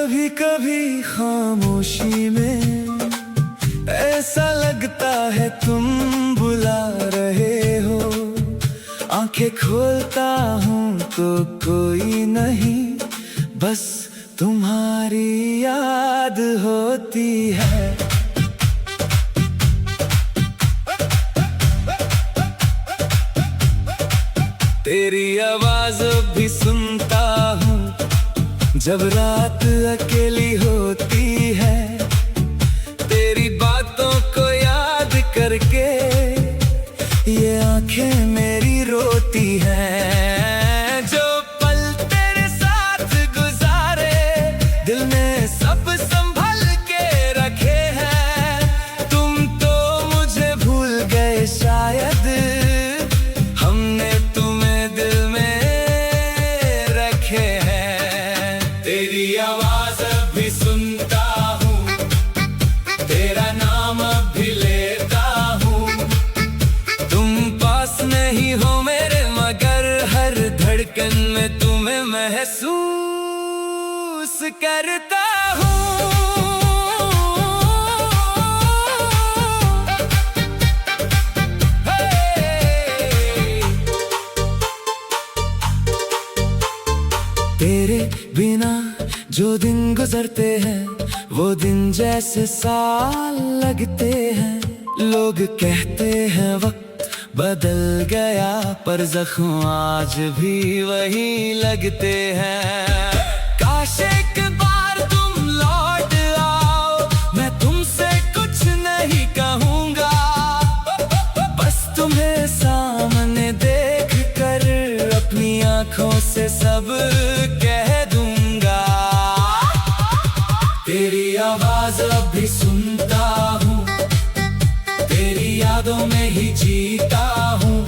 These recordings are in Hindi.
कभी कभी खामोशी में ऐसा लगता है तुम बुला रहे हो। आंखें खोलता हूँ तो कोई नहीं, बस तुम्हारी याद होती है। तेरी आवाज भी सुनता हूँ जब रात अकेली होती है। तेरी बातों को याद करके ये आंखें मेरी रोती हैं। जो पल तेरे साथ गुजारे दिल ने सब संभल के रखे हैं। तुम तो मुझे भूल गए शायद, हमने तुम्हें दिल में रखे हैं। तेरी आवाज भी सुनता हूँ, तेरा नाम भी लेता हूँ। तुम पास नहीं हो मेरे मगर हर धड़कन में तुम्हें महसूस करता हूँ। तेरे बिना जो दिन गुजरते हैं वो दिन जैसे साल लगते हैं। लोग कहते हैं वक्त बदल गया पर जख्म आज भी वही लगते हैं। काश एक बार तुम लौट आओ, मैं तुमसे कुछ नहीं कहूँगा, बस तुम्हें सामने देख कर अपनी आँखों से सब कह दूंगा। तेरी आवाज अब भी सुनता हूँ, तेरी यादों में ही जीता हूँ।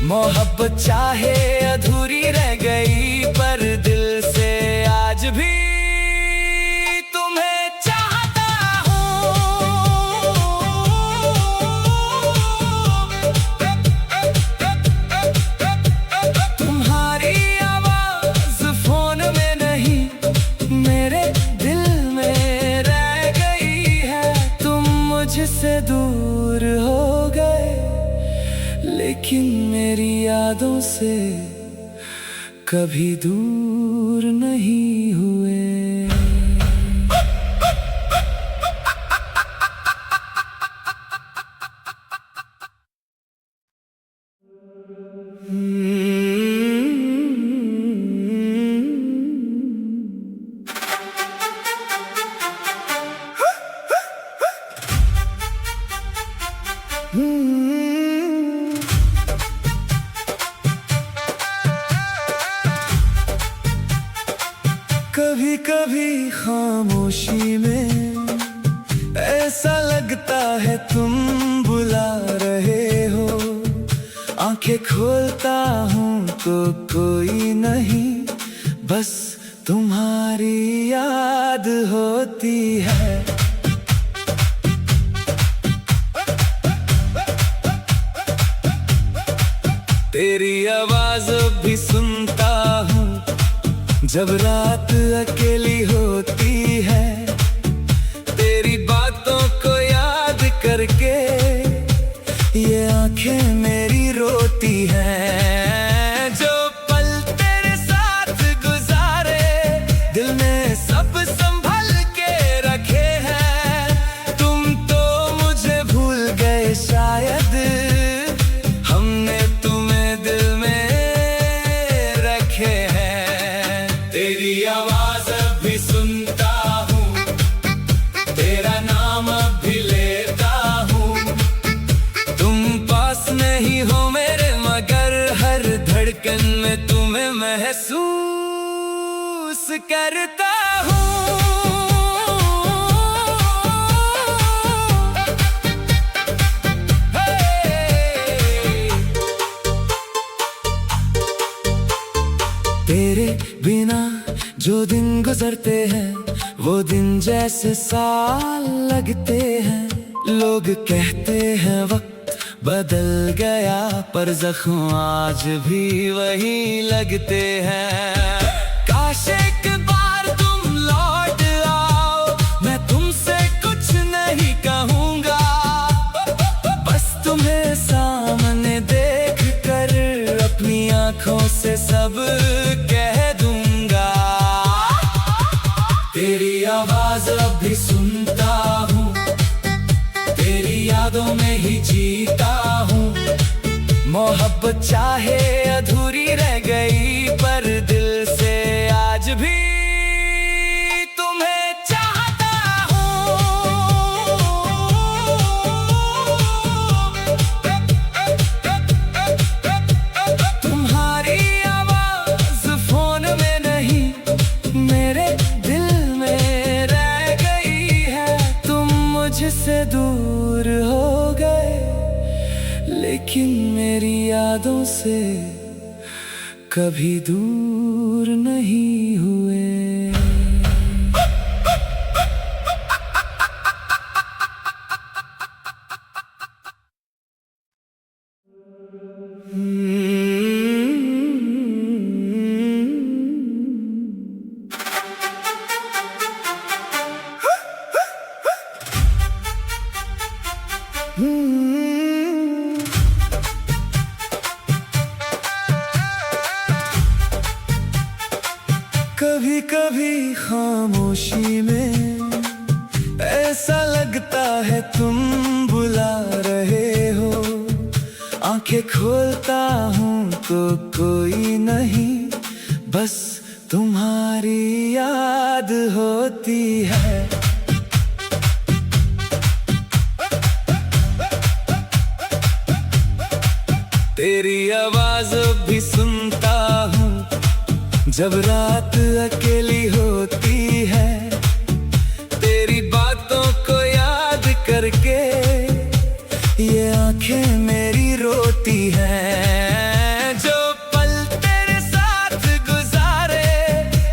मोहब्बत चाहे अधूरी रह गई पर दिल से आज भी तुम्हें चाहता हूँ। तुम्हारी आवाज फोन में नहीं मेरे दिल में रह गई है। तुम मुझसे दूर हो गए लेकिन मेरी यादों से कभी दूर नहीं हुए। कभी कभी खामोशी में ऐसा लगता है तुम बुला रहे हो। आंखें खोलता हूँ तो कोई नहीं, बस तुम्हारी याद होती है। तेरी आवाज भी सुनता हूँ जब रात अकेली होती है। तेरी बातों को याद करके ये आंखें मेरी रोती हैं। जो पल तेरे साथ गुजारे दिल ने सब संभल के रखे हैं। तुम तो मुझे भूल गए शायद, हमने तुम्हें दिल में रखे हैं। तेरी आवाज भी सुनता हूँ, तेरा नाम भी लेता हूँ। तुम पास नहीं हो मेरे मगर हर धड़कन में तुम्हें महसूस करता हूँ। तेरे बिना जो दिन गुजरते हैं वो दिन जैसे साल लगते हैं। लोग कहते हैं वक्त बदल गया पर जख्म आज भी वही लगते हैं। काश एक बार तुम लौट आंखों से सब कह दूंगा। तेरी आवाज अब भी सुनता हूँ, तेरी यादों में ही जीता हूँ। मोहब्बत चाहे अधूरी रह गई, पर दिल से आज भी तुम्हें चाहता हूँ। तुम्हारी आवाज फोन में नहीं, मेरे दिल में रह गई है। तुम मुझसे दूर हो गए, लेकिन मेरी यादों से कभी दूर नहीं हुए। कभी कभी खामोशी में ऐसा लगता है तुम बुला रहे हो। आंखें खोलता हूँ तो कोई नहीं, बस तुम्हारी याद होती है। तेरी आवाज भी सुनता हूँ जब रात अकेली होती है। तेरी बातों को याद करके ये आंखें मेरी रोती हैं। जो पल तेरे साथ गुजारे,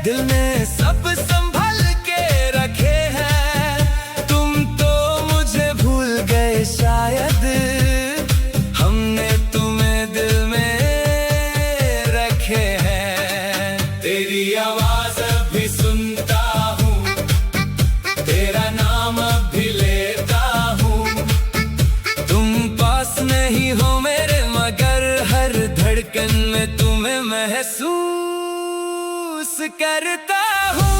दिल में सब संभल के रखे हैं। तुम तो मुझे भूल गए शायद, हमने तुम्हें दिल में रखे हैं। तेरी आवाज अब भी सुनता हूँ, तेरा नाम अब भी लेता हूँ। तुम पास नहीं हो मेरे, मगर हर धड़कन में तुम्हें महसूस करता हूँ।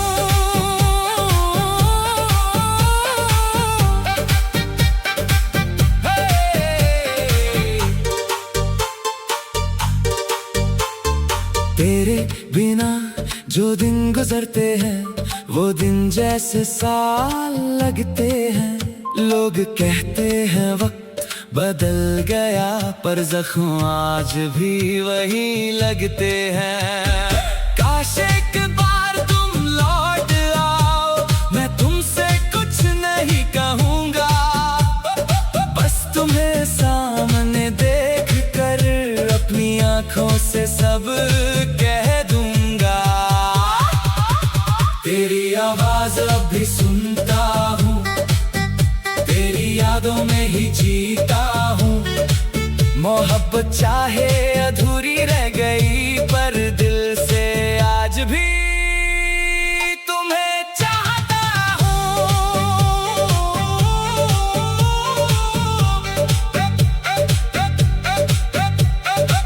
तेरे बिना जो दिन गुजरते हैं, वो दिन जैसे साल लगते हैं। लोग कहते हैं वक्त बदल गया, पर जख्म आज भी वही लगते हैं। काश एक बार तुम लौट आओ, मैं तुमसे कुछ नहीं कहूँगा। बस तुम्हें सामने देख कर अपनी आंखों से सब कह दूंगा। तेरी आवाज अब भी सुनता हूँ, तेरी यादों में ही जीता हूँ। मोहब्बत चाहे अधूरी रह गई, पर दिल से आज भी तुम्हें चाहता हूँ।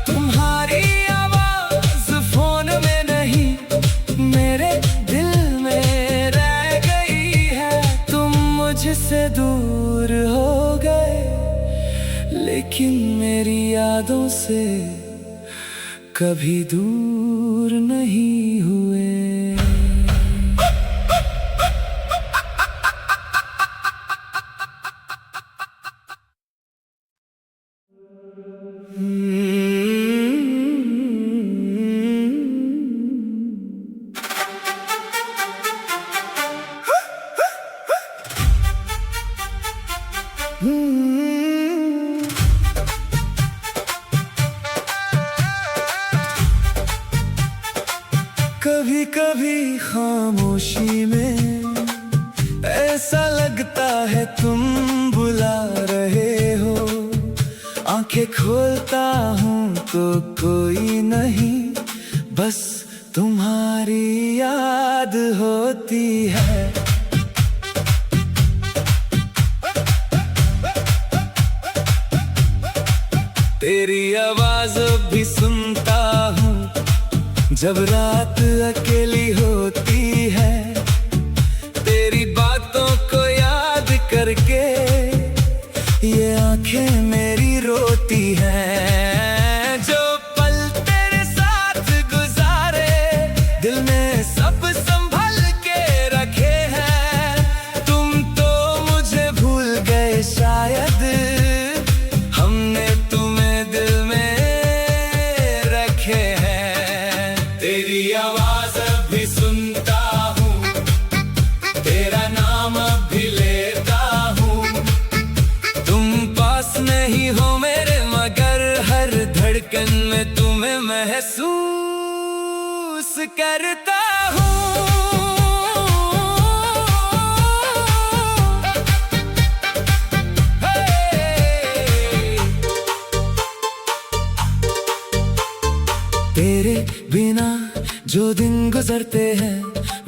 तुम्हारी आवाज फोन में नहीं, मेरे दिल में रह गई है। तुम मुझसे दूर हो गए, लेकिन मेरी यादों से कभी दूर नहीं हुए। कभी कभी खामोशी में ऐसा लगता है तुम बुला रहे हो। आंखें खोलता हूँ तो कोई नहीं, बस तुम्हारी याद होती है। तेरी आवाज भी सुनता हूँ, जब रात अकेली होती है, तेरी बातों को याद करके ये आंखें मेरी रोती हैं। जो पल तेरे साथ गुजारे, दिल में सब संभल के रखे हैं। तुम तो मुझे भूल गए शायद, हमने तुम्हें दिल में रखे हैं। तेरी आवाज भी सुनता हूँ, तेरा नाम भी लेता हूँ। तुम पास नहीं हो मेरे, मगर हर धड़कन में तुम्हें महसूस करता हूँ। तेरे बिना जो दिन गुजरते हैं,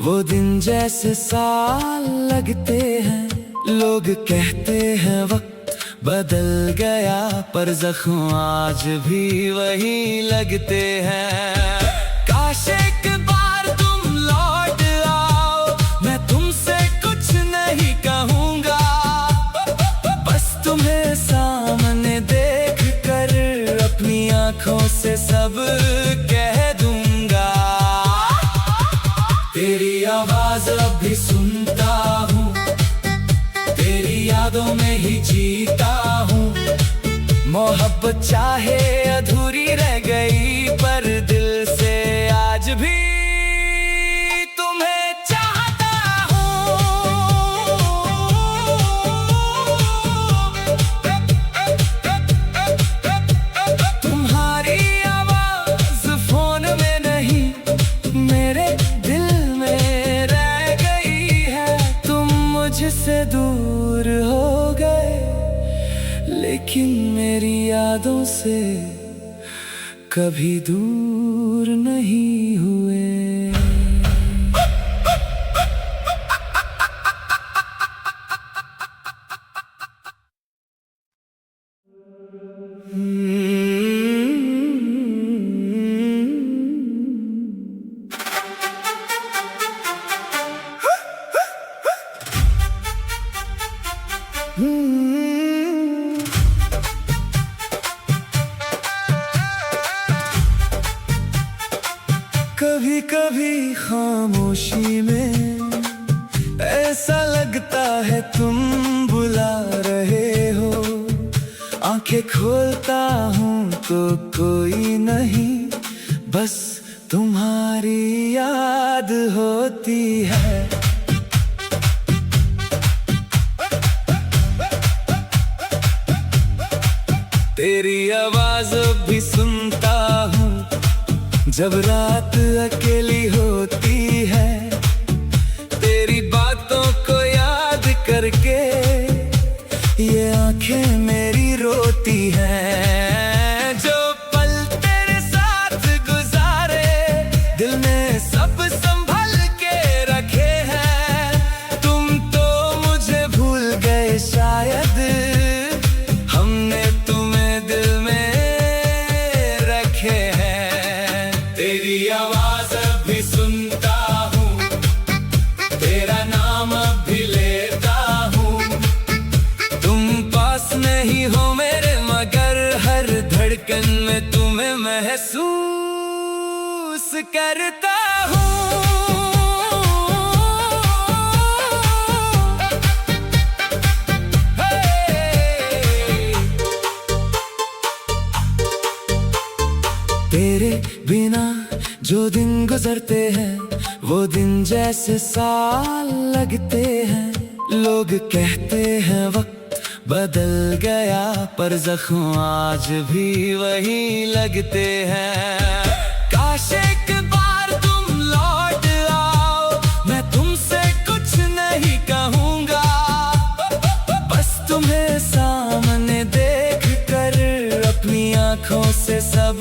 वो दिन जैसे साल लगते हैं। लोग कहते हैं वक्त बदल गया, पर जख्म आज भी वही लगते हैं। काश एक बार तुम लौट आओ, मैं तुमसे कुछ नहीं कहूँगा, बस तुम्हें सामने देख कर अपनी आँखों से सब कह दूंगा। तेरी आवाज अब भी सुनता हूँ, तेरी यादों में ही जीता हूँ। मोहब्बत चाहे अधूरी रह गई, पर दिल से आज भी तुम्हें चाहता हूँ। तुम्हारी आवाज फोन में नहीं, मेरे दिल में रह गई है। तुम मुझसे दूर हो गए, लेकिन मेरी यादों से कभी दूर नहीं हुए। कभी कभी खामोशी में ऐसा लगता है तुम बुला रहे हो। आंखें खोलता हूँ तो कोई नहीं, बस तुम्हारी याद होती है। तेरी आवाज भी सुनता हूँ, जब रात अकेली होती है। तेरी बातों को याद करके ये आंखें मेरी रोती हैं। जो पल तेरे साथ गुजारे, दिल में सब संभल के रखे हैं। तुम तो मुझे भूल गए शायद, हमने तुम्हें दिल में रखे हैं। तेरी आवाज भी सुनता हूँ, तेरा नाम भी लेता हूँ। तुम पास नहीं हो मेरे, मगर हर धड़कन में तुम्हें महसूस करता हूँ। तेरे बिना जो दिन गुजरते हैं, वो दिन जैसे साल लगते हैं। लोग कहते हैं वक्त बदल गया, पर जख्म आज भी वही लगते हैं। काश एक बार तुम लौट आओ, मैं तुमसे कुछ नहीं कहूँगा, बस तुम्हें सामने देख कर अपनी आँखों से सब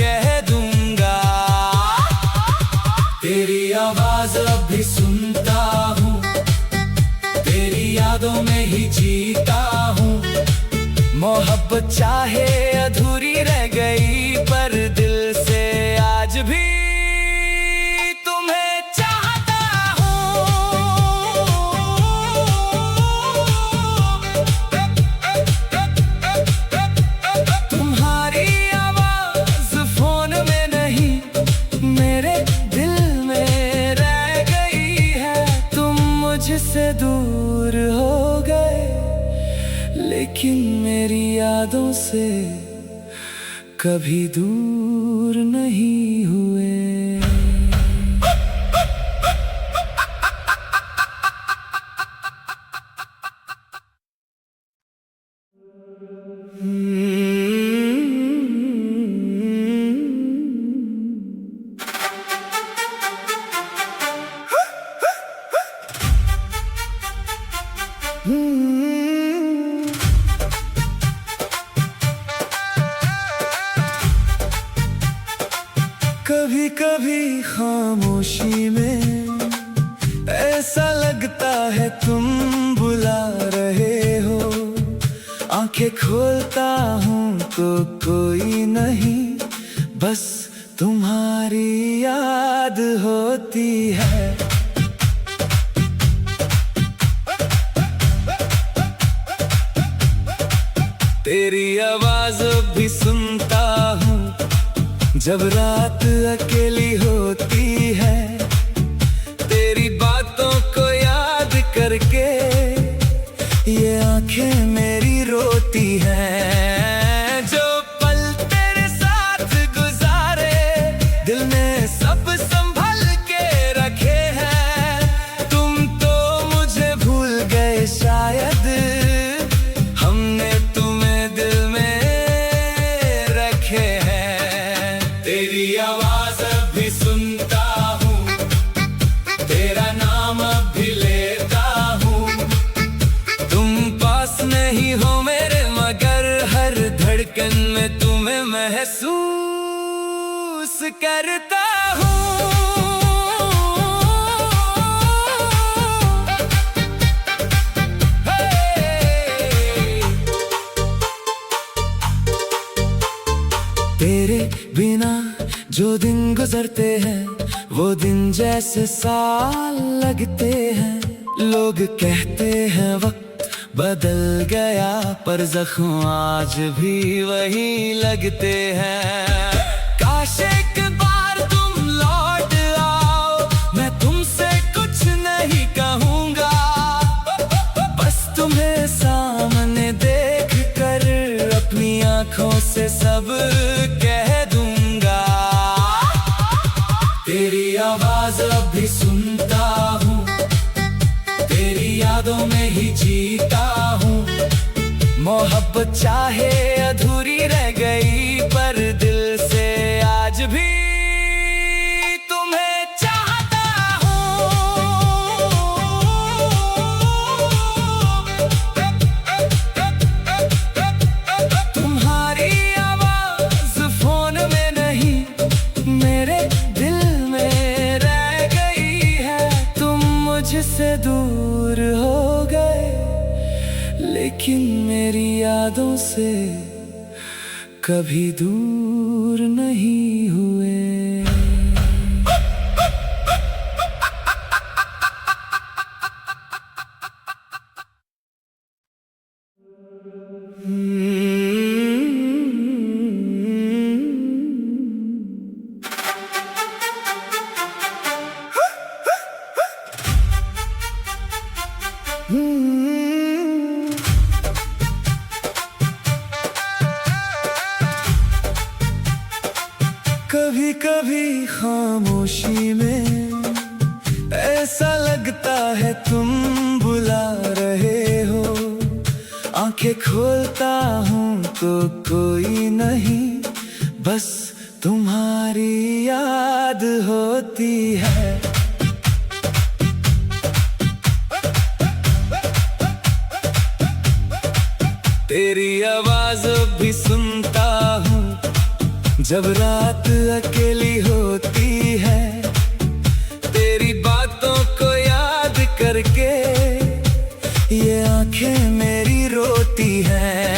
कह दूंगा। तेरी आवाज अब भी सुनता हूँ, तेरी यादों में ही जीता हूँ। मोहब्बत चाहे अधूरी रह गई, पर दिल से आज भी यादों से कभी दूर नहीं हुए। कभी कभी खामोशी में ऐसा लगता है तुम बुला रहे हो। आंखें खोलता हूँ तो कोई नहीं, बस तुम्हारी याद होती है। तेरी आवाज भी सुनता हूँ जब रात अकेली होती है। तेरी बातों को याद करके ये आंखें मेरी रोती हैं। जो पल तेरे साथ गुजारे दिल ने सब संभल के रखे हैं। तुम तो मुझे भूल गए शायद, हमने तुम्हें दिल में रखे हैं। तेरी आवाज भी सुनता हूँ, तेरा नाम भी लेता हूँ। तुम पास नहीं हो मेरे मगर हर धड़कन में तुम्हें महसूस करता हूँ। तेरे बिना जो दिन गुजरते हैं वो दिन जैसे साल लगते हैं। लोग कहते हैं वक्त बदल गया पर जख्म आज भी वही लगते हैं। काश एक बार तुम लौट आओ, मैं तुमसे कुछ नहीं कहूँगा, बस तुम्हें सामने देख कर अपनी आँखों से सब कह दूंगा। तेरी आवाज अब भी सुनता हूँ, तेरी यादों में ही जीता हूँ। मोहब्बत चाहे अधूरी रह गई पर दिल से आज भी तुम्हें चाहता हूँ। तुम्हारी आवाज फोन में नहीं मेरे दिल में रह गई है। तुम मुझसे दूर हो गए लेकिन मेरी यादों से कभी दूर नहीं हुए। कभी कभी खामोशी में ऐसा लगता है तुम बुला रहे हो। आंखें खोलता हूँ तो कोई नहीं, बस तुम्हारी याद होती है। तेरी आवाज भी सुनता हूँ जब रात अकेली होती है। तेरी बातों को याद करके ये आंखें मेरी रोती हैं।